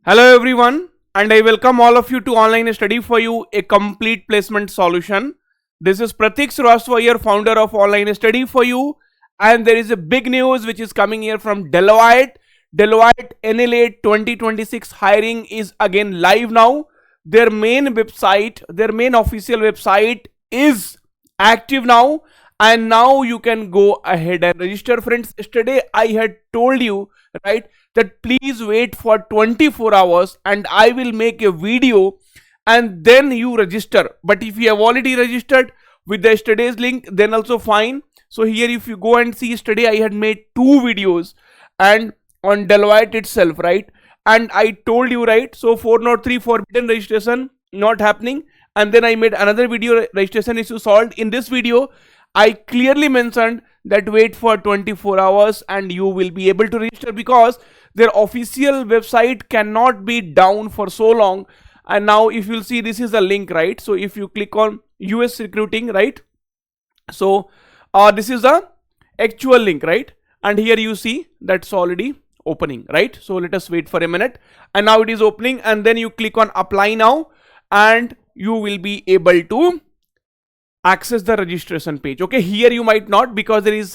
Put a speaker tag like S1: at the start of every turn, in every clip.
S1: Hello everyone, and I welcome all of you to Online Study for You, a complete placement solution. This is Pratik Srivastava here, founder of Online Study for You, and there is a big news which is coming here from Deloitte. Deloitte NLA 2026 hiring is again live now. Their main website, their main official website is active now, and now you can go ahead and register. Friends, yesterday I had told you, right, that please wait for 24 hours and I will make a video and then you register. But if you have already registered with the yesterday's link, then also fine. So here if you go and see, yesterday I had made two videos and on Deloitte itself, right, and I told you, right, so 403 forbidden registration not happening, and then I made another video, registration issue solved. In this video I clearly mentioned that wait for 24 hours and you will be able to register, because their official website cannot be down for so long. And now if you'll see, this is a link, right? So if you click on US recruiting, right, so this is the actual link, right, and here you see that's already opening, right? So let us wait for a minute, and now it is opening, and then you click on apply now and you will be able to access the registration page. Okay, here you might not, because there is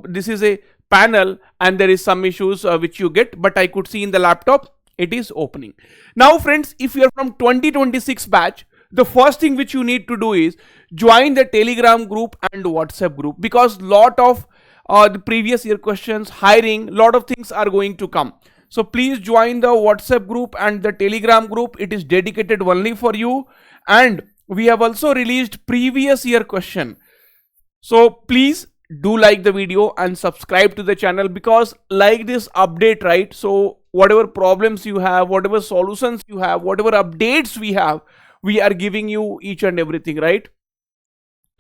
S1: this is a panel and there is some issues which you get, but I could see in the laptop it is opening now. Friends, if you are from 2026 batch, the first thing which you need to do is join the Telegram group and WhatsApp group, because lot of the previous year questions, hiring, lot of things are going to come. So please join the WhatsApp group and the Telegram group. It is dedicated only for you, and we have also released previous year question. So please do like the video and subscribe to the channel, because like this update, right, so whatever problems you have, whatever solutions you have, whatever updates we have, we are giving you each and everything, right?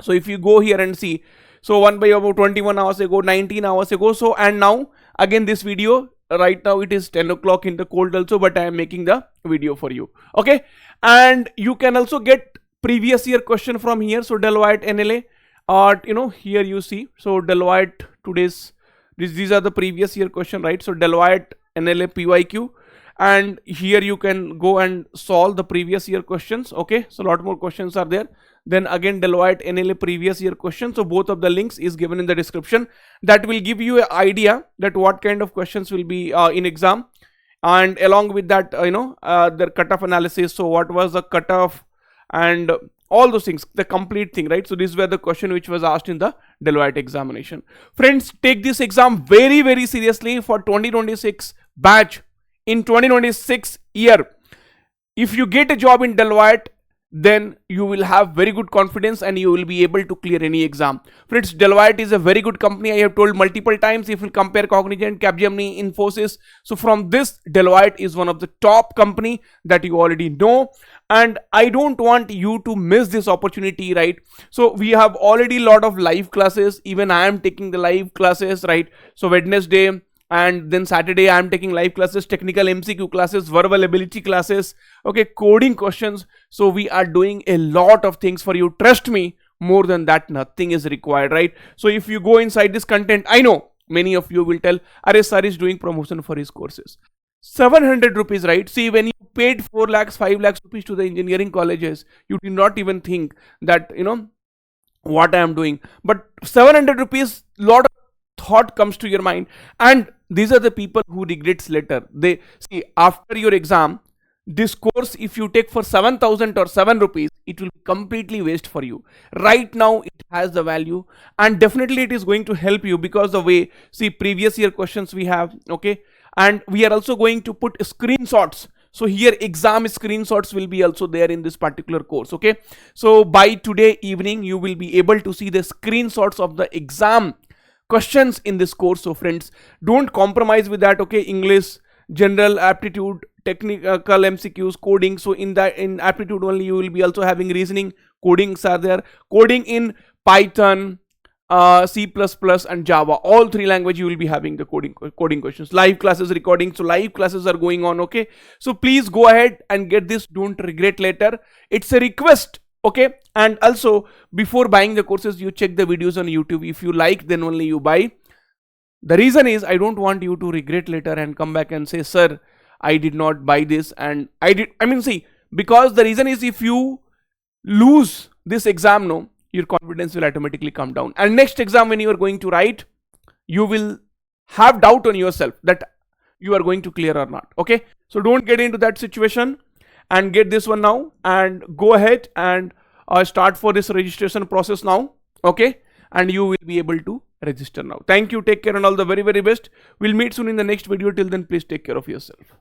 S1: So if you go here and see, so one by about 21 hours ago, 19 hours ago, so and now again this video, right now it is 10 o'clock in the cold also, but I am making the video for you. Okay, and you can also get previous year question from here. So Deloitte NLA, here you see, so Deloitte today's these are the previous year question, right? So Deloitte NLA PYQ, and here you can go and solve the previous year questions. Okay, so a lot more questions are there. Then again Deloitte NLA previous year question. So both of the links is given in the description. That will give you an idea that what kind of questions will be in exam, and along with that the cutoff analysis. So what was the cutoff and all those things, the complete thing, right? So these were the question which was asked in the Deloitte examination. Friends, take this exam very, very seriously for 2026 batch. In 2026 year, if you get a job in Deloitte, then you will have very good confidence and you will be able to clear any exam. Friends, Deloitte is a very good company. I have told multiple times, if you compare Cognizant, Capgemini, Infosys, so from this, Deloitte is one of the top company that you already know, and I don't want you to miss this opportunity, right? So we have already a lot of live classes. Even I am taking the live classes, right? So Wednesday and then Saturday I am taking live classes, technical MCQ classes, verbal ability classes, okay, coding questions. So we are doing a lot of things for you. Trust me, more than that nothing is required, right? So if you go inside this content, I know many of you will tell, Are sir is doing promotion for his courses. 700 rupees, right? See, when you paid 4 lakhs, 5 lakhs rupees to the engineering colleges, you did not even think that, what I am doing. But 700 rupees, lot of thought comes to your mind, and these are the people who regrets later. They see, after your exam, this course if you take for 7,000 or 7 rupees, it will be completely waste for you. Right now it has the value, and definitely it is going to help you, because the way, see, previous year questions we have, okay, and we are also going to put screenshots. So here exam screenshots will be also there in this particular course. Okay, so by today evening you will be able to see the screenshots of the exam questions in this course. So friends, don't compromise with that. Okay, English, general aptitude, technical MCQs, coding. So in aptitude only you will be also having reasoning, codings are there, coding in Python, C++ and Java, all three language you will be having the coding questions. Live classes recording, so live classes are going on. Okay, so please go ahead and get this, don't regret later. It's a request. Okay, and also before buying the courses, you check the videos on YouTube. If you like, then only you buy. The reason is I don't want you to regret later and come back and say, sir, I did not buy this, and I mean, see, because the reason is, if you lose this exam, no, your confidence will automatically come down, and next exam when you are going to write, you will have doubt on yourself that you are going to clear or not. Okay, so don't get into that situation, and get this one now, and go ahead and start for this registration process now. Okay, and you will be able to register now. Thank you, take care, and all the very best. We'll meet soon in the next video. Till then, please take care of yourself.